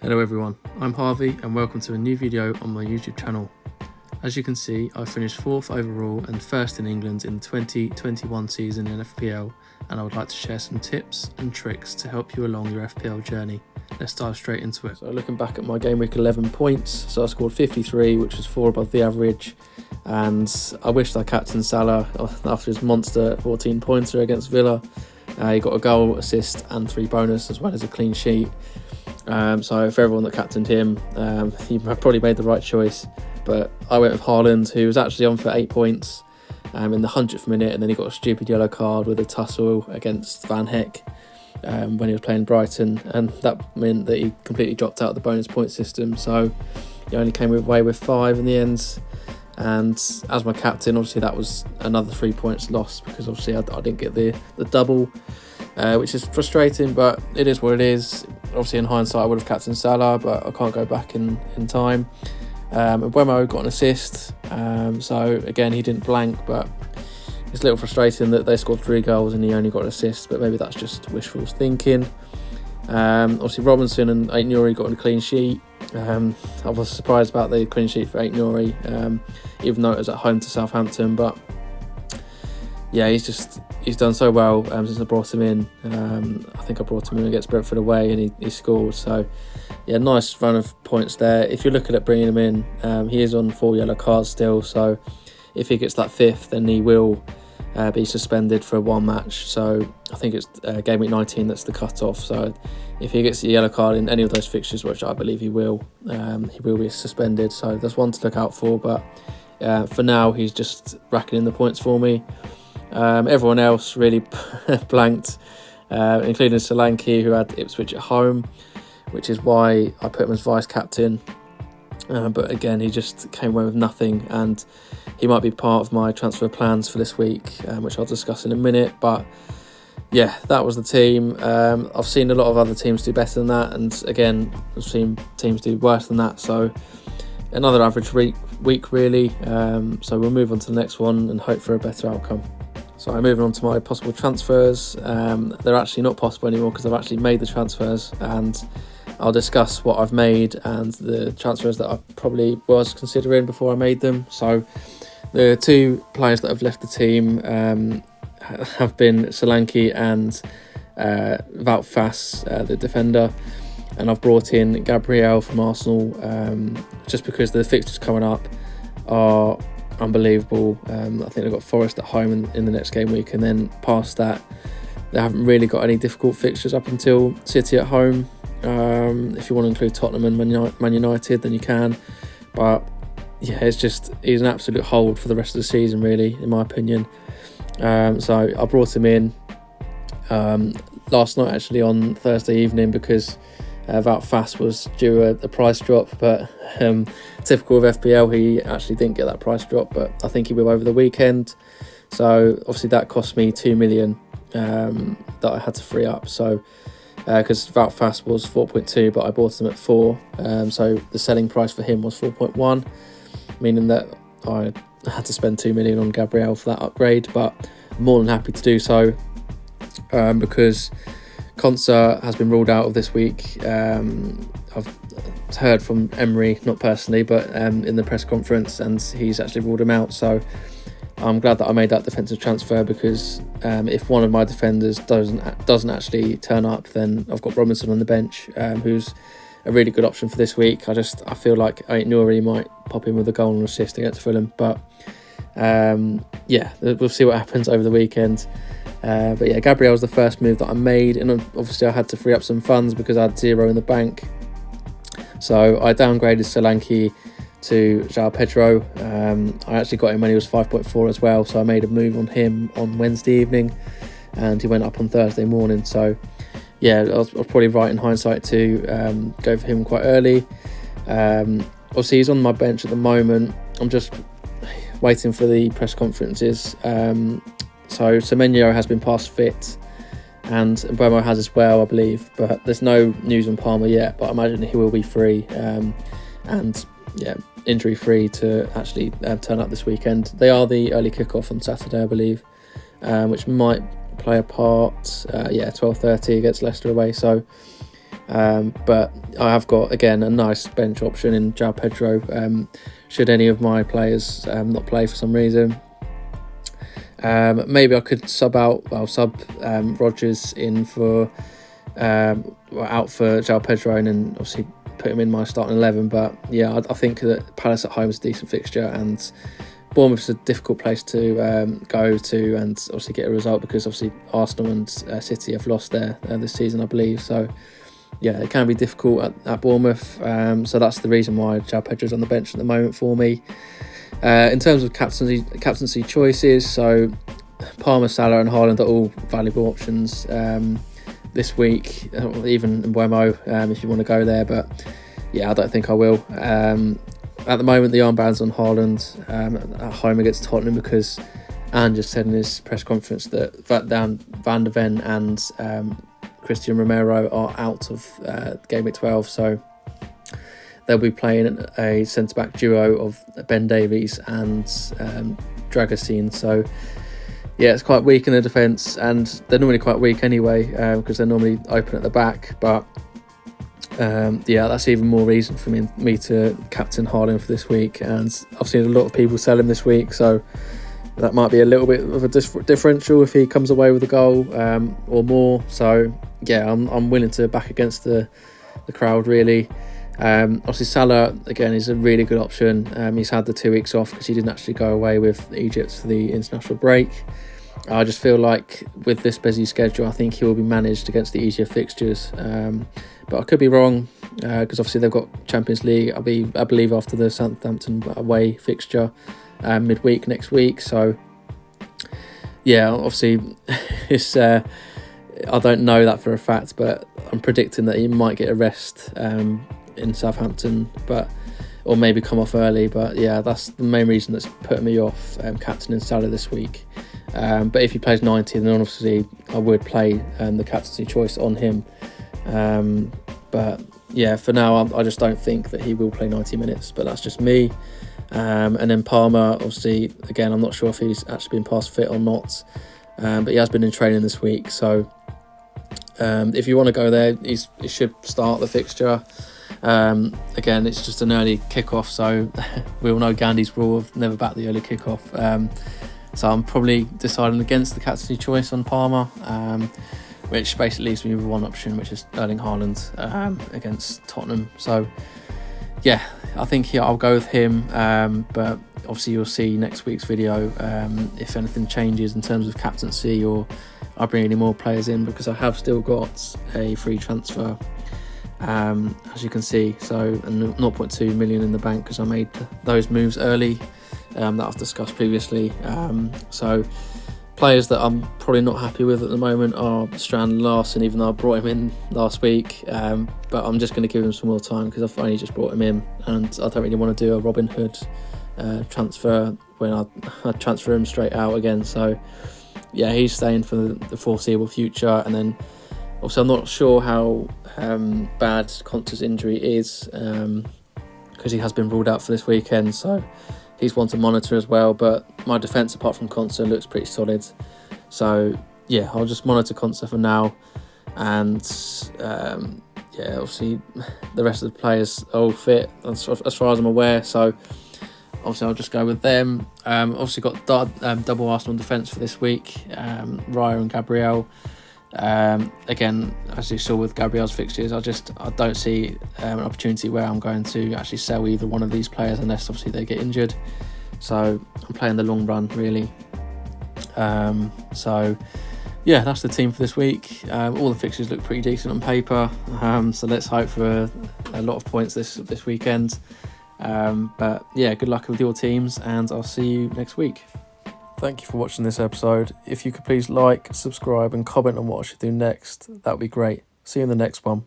Hello everyone, I'm Harvey and welcome to a new video on my YouTube channel. As you can see, I finished 4th overall and 1st in England in the 2021 season in FPL, and I would like to share some tips and tricks to help you along your FPL journey. Let's dive straight into it. So looking back at my game week 11 points, so I scored 53, which was 4 above the average, and I wished I captained Salah after his monster 14 pointer against Villa. He got a goal, assist and 3 bonus as well as a clean sheet. So for everyone that captained him, he probably made the right choice. But I went with Haaland, who was actually on for 8 points in the 100th minute, and then he got a stupid yellow card with a tussle against Van Heck when he was playing Brighton, and that meant that he completely dropped out of the bonus point system. So he only came away with 5 in the end. And as my captain, obviously that was another 3 points lost because obviously I didn't get the double, which is frustrating, but it is what it is. Obviously in hindsight I would have captained Salah, but I can't go back in time. And Buemo got an assist, so again he didn't blank, but it's a little frustrating that they scored 3 goals and he only got an assist, but maybe that's just wishful thinking. Obviously Robinson and Aït-Nouri got a clean sheet. I was surprised about the clean sheet for Aït-Nouri, even though it was at home to Southampton, but yeah, he's done so well since I brought him in. I think I brought him in against Brentford away and he scored, so yeah, nice run of points there. If you're looking at bringing him in, he is on 4 yellow cards still, so if he gets that 5th then he will be suspended for 1 match. So I think it's game week 19 that's the cut-off, so if he gets the yellow card in any of those fixtures, which I believe he will be suspended, so there's one to look out for. But for now he's just racking in the points for me. Everyone else really blanked, including Solanke, who had Ipswich at home, which is why I put him as vice-captain. But again, he just came away with nothing, and he might be part of my transfer plans for this week, which I'll discuss in a minute. But yeah, that was the team. I've seen a lot of other teams do better than that, and again, I've seen teams do worse than that. So another average week really. So we'll move on to the next one and hope for a better outcome. So I'm moving on to my possible transfers. They're actually not possible anymore because I've actually made the transfers, and I'll discuss what I've made and the transfers that I probably was considering before I made them. So the 2 players that have left the team have been Solanke and Wout Faes, the defender, and I've brought in Gabriel from Arsenal just because the fixtures coming up are unbelievable. I think they've got Forest at home in the next game week, and then past that they haven't really got any difficult fixtures up until City at home. If you want to include Tottenham and Man United, then you can, but yeah, he's an absolute hold for the rest of the season really, in my opinion. So I brought him in last night, actually on Thursday evening, because Wout Faes was due a price drop, but typical of FPL, he actually didn't get that price drop, but I think he will over the weekend. So obviously that cost me 2 million that I had to free up. So because Wout Faes was 4.2, but I bought him at 4, so the selling price for him was 4.1, meaning that I had to spend 2 million on Gabriel for that upgrade. But I'm more than happy to do so because Konsa has been ruled out of this week. I've heard from Emery, not personally, but in the press conference, and he's actually ruled him out. So I'm glad that I made that defensive transfer, because if one of my defenders doesn't actually turn up, then I've got Robinson on the bench, who's a really good option for this week. I feel like Aït-Nouri might pop in with a goal and assist against Fulham, but yeah, we'll see what happens over the weekend. But yeah, Gabriel was the first move that I made, and obviously I had to free up some funds because I had 0 in the bank. So I downgraded Solanke to JOAO PEDRO. I actually got him when he was 5.4 as well, so I made a move on him on Wednesday evening, and he went up on Thursday morning. So yeah, I was probably right in hindsight to go for him quite early. Obviously he's on my bench at the moment. I'm just waiting for the press conferences. So Semenyo has been past fit, and Buemo has as well, I believe, but there's no news on Palmer yet, but I imagine he will be free, and yeah, injury free to actually turn up this weekend. They are the early kickoff on Saturday, I believe, which might play a part. Yeah, 12:30 against Leicester away, so But I have got, again, a nice bench option in JOAO PEDRO, should any of my players not play for some reason. Maybe I could sub Rodgers in for out for JOAO PEDRO, and then obviously put him in my starting 11. But yeah, I think that Palace at home is a decent fixture, and Bournemouth's a difficult place to go to and obviously get a result, because obviously Arsenal and City have lost there this season, I believe. So yeah, it can be difficult at Bournemouth. So that's the reason why JOAO PEDRO's on the bench at the moment for me. In terms of captaincy choices, so Palmer, Salah and Haaland are all valuable options this week, even WOMO if you want to go there, but yeah, I don't think I will. At the moment, the armband's on Haaland at home against Tottenham, because Anne just said in his press conference that Van der Ven and Christian Romero are out of game week 12, so they'll be playing a centre-back duo of Ben Davies and Dragosteen. So yeah, it's quite weak in the defence, and they're normally quite weak anyway, because they're normally open at the back. But yeah, that's even more reason for me to captain Haaland for this week, and I've seen a lot of people sell him this week, so that might be a little bit of a differential if he comes away with a goal or more. So yeah, I'm willing to back against the crowd, really. Obviously Salah, again, is a really good option. He's had the 2 weeks off because he didn't actually go away with Egypt for the international break. I just feel like with this busy schedule, I think he will be managed against the easier fixtures. But I could be wrong, because obviously they've got Champions League, I believe, after the Southampton away fixture midweek next week. So yeah, obviously it's I don't know that for a fact, but I'm predicting that he might get a rest in Southampton, or maybe come off early. But yeah, that's the main reason that's putting me off captaining Salah this week. But if he plays 90, then obviously I would play the captaincy choice on him. But yeah, for now, I just don't think that he will play 90 minutes, but that's just me. And then Palmer, obviously, again, I'm not sure if he's actually been past fit or not, but he has been in training this week. So if you want to go there, he should start the fixture. Again, it's just an early kickoff, so we all know Gandhi's rule of never back the early kickoff. So I'm probably deciding against the captaincy choice on Palmer, which basically leaves me with one option, which is Erling Haaland against Tottenham. So yeah, I think I'll go with him, but obviously you'll see next week's video if anything changes in terms of captaincy, or I bring any more players in, because I have still got a free transfer, as you can see, so 0.2 million in the bank, because I made those moves early that I've discussed previously. So players that I'm probably not happy with at the moment are Strand Larson, even though I brought him in last week, but I'm just going to give him some more time because I've only just brought him in, and I don't really want to do a Robin Hood transfer when I transfer him straight out again. So yeah, he's staying for the foreseeable future. And then obviously I'm not sure how bad Konsa's injury is, because he has been ruled out for this weekend, so he's one to monitor as well. But my defence, apart from Konsa, looks pretty solid. So yeah, I'll just monitor Konsa for now. And yeah, obviously the rest of the players are all fit as far as I'm aware. So obviously I'll just go with them. Obviously got double Arsenal defence for this week, Raya and Gabriel. Again, as you saw with Gabriel's fixtures, I don't see an opportunity where I'm going to actually sell either one of these players, unless obviously they get injured. So I'm playing the long run, really. So yeah, that's the team for this week. All the fixtures look pretty decent on paper, so let's hope for a lot of points this weekend. But yeah, good luck with your teams, and I'll see you next week. Thank you for watching this episode. If you could please like, subscribe and comment on what I should do next, that would be great. See you in the next one.